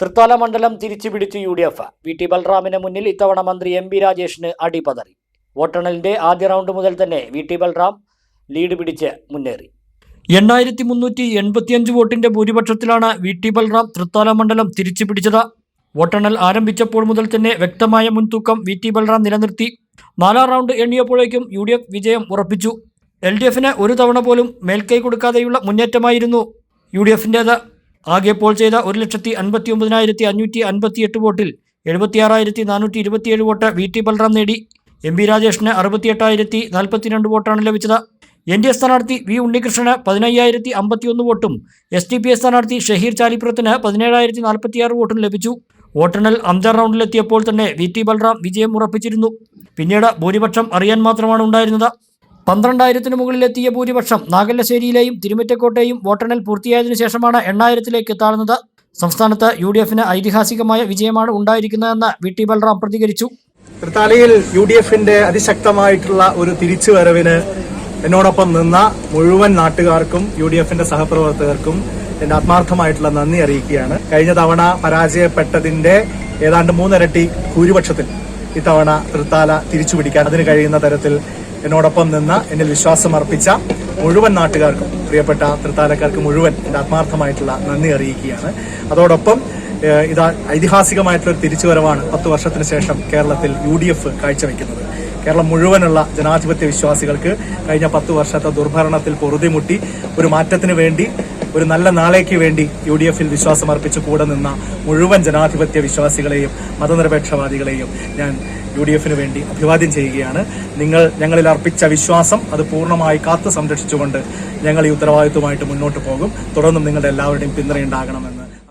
തൃത്താല മണ്ഡലം തിരിച്ചുപിടിച്ച് UDF. VT ബൽറാമിന് മുന്നിൽ ഇത്തവണ മന്ത്രി MP രാജേഷിന് അടിപതറി. വോട്ടെണ്ണലിന്റെ ആദ്യ റൗണ്ട് മുതൽ തന്നെ VT ബൽറാം ലീഡ് പിടിച്ച് മുന്നേറി. 8385 വോട്ടിന്റെ ഭൂരിപക്ഷത്തിലാണ് VT ബൽറാം തൃത്താല മണ്ഡലം തിരിച്ചുപിടിച്ചത്. വോട്ടെണ്ണൽ ആരംഭിച്ചപ്പോൾ മുതൽ തന്നെ വ്യക്തമായ മുൻതൂക്കം VT ബൽറാം നിലനിർത്തി. 4ാം റൗണ്ട് എണ്ണിയപ്പോഴേക്കും UDF വിജയം ഉറപ്പിച്ചു. LDFന് ഒരു തവണ പോലും മേൽക്കൈ കൊടുക്കാതെയുള്ള മുന്നേറ്റമായിരുന്നു UDFന്റേത്. ആകെ പോൾ ചെയ്ത 1,59,558 വോട്ടിൽ 76,427 വോട്ട് VT ബൽറാം നേടി. MP രാജേഷിന് 68,042 വോട്ടാണ് ലഭിച്ചത്. NDA സ്ഥാനാർത്ഥി V ഉണ്ണികൃഷ്ണന് 15,051 വോട്ടും SDPI സ്ഥാനാർത്ഥി ഷഹീർ ചാലിപ്പുറത്തിന് 17,046 വോട്ടും ലഭിച്ചു. വോട്ടെണ്ണൽ 5ാം റൗണ്ടിലെത്തിയപ്പോൾ തന്നെ VT ബൽറാം വിജയം ഉറപ്പിച്ചിരുന്നു. പിന്നീട് ഭൂരിപക്ഷം അറിയാൻ മാത്രമാണ് ഉണ്ടായിരുന്നത്. 12,000-ന് മുകളിലെത്തിയ ഭൂരിപക്ഷം നാഗല്ലശ്ശേരിയിലെയും തിരുമിറ്റക്കോട്ടെയും വോട്ടെണ്ണൽ പൂർത്തിയായതിനു ശേഷമാണ് 8,000-ലേക്ക് താഴ്ന്നത്. സംസ്ഥാനത്ത് UDFന് ഐതിഹാസികമായ വിജയമാണ് ഉണ്ടായിരിക്കുന്നതെന്ന് VT ബൽറാം പ്രതികരിച്ചു. തൃത്താലയിൽ UDFന്റെ അതിശക്തമായിട്ടുള്ള ഒരു തിരിച്ചുവരവിന് എന്നോടൊപ്പം നിന്ന മുഴുവൻ നാട്ടുകാർക്കും UDFന്റെ സഹപ്രവർത്തകർക്കും എന്റെ ആത്മാർത്ഥമായിട്ടുള്ള നന്ദി അറിയിക്കുകയാണ്. കഴിഞ്ഞ തവണ പരാജയപ്പെട്ടതിന്റെ ഏതാണ്ട് 3 ഇരട്ടി ഭൂരിപക്ഷത്തിൽ ഇത്തവണ തൃത്താല തിരിച്ചുപിടിക്കാൻ അതിന് കഴിയുന്ന തരത്തിൽ എന്നോടൊപ്പം നിന്ന് എന്നിൽ വിശ്വാസം അർപ്പിച്ച മുഴുവൻ നാട്ടുകാർക്കും പ്രിയപ്പെട്ട തൃത്താലക്കാർക്ക് മുഴുവൻ എന്റെ ആത്മാർത്ഥമായിട്ടുള്ള നന്ദി അറിയിക്കുകയാണ്. അതോടൊപ്പം ഇത് ഐതിഹാസികമായിട്ടുള്ള ഒരു തിരിച്ചുവരവാണ് 10 വർഷത്തിന് ശേഷം കേരളത്തിൽ UDF കാഴ്ചവെക്കുന്നത്. കേരളം മുഴുവനുള്ള ജനാധിപത്യ വിശ്വാസികൾക്ക് കഴിഞ്ഞ 10 വർഷത്തെ ദുർഭരണത്തിൽ പൊറുതിമുട്ടി ഒരു മാറ്റത്തിന് വേണ്ടി, ഒരു നല്ല നാളേക്ക് വേണ്ടി UDFൽ വിശ്വാസം അർപ്പിച്ച് കൂടെ നിന്ന മുഴുവൻ ജനാധിപത്യ വിശ്വാസികളെയും മതനിരപേക്ഷവാദികളെയും ഞാൻ UDFന് വേണ്ടി അഭിവാദ്യം ചെയ്യുകയാണ്. നിങ്ങൾ ഞങ്ങളിൽ അർപ്പിച്ച വിശ്വാസം അത് പൂർണ്ണമായി കാത്തു സംരക്ഷിച്ചുകൊണ്ട് ഞങ്ങൾ ഈ ഉത്തരവാദിത്വമായിട്ട് മുന്നോട്ട് പോകും. തുടർന്നും നിങ്ങളുടെ എല്ലാവരുടെയും പിന്തുണയുണ്ടാകണമെന്ന്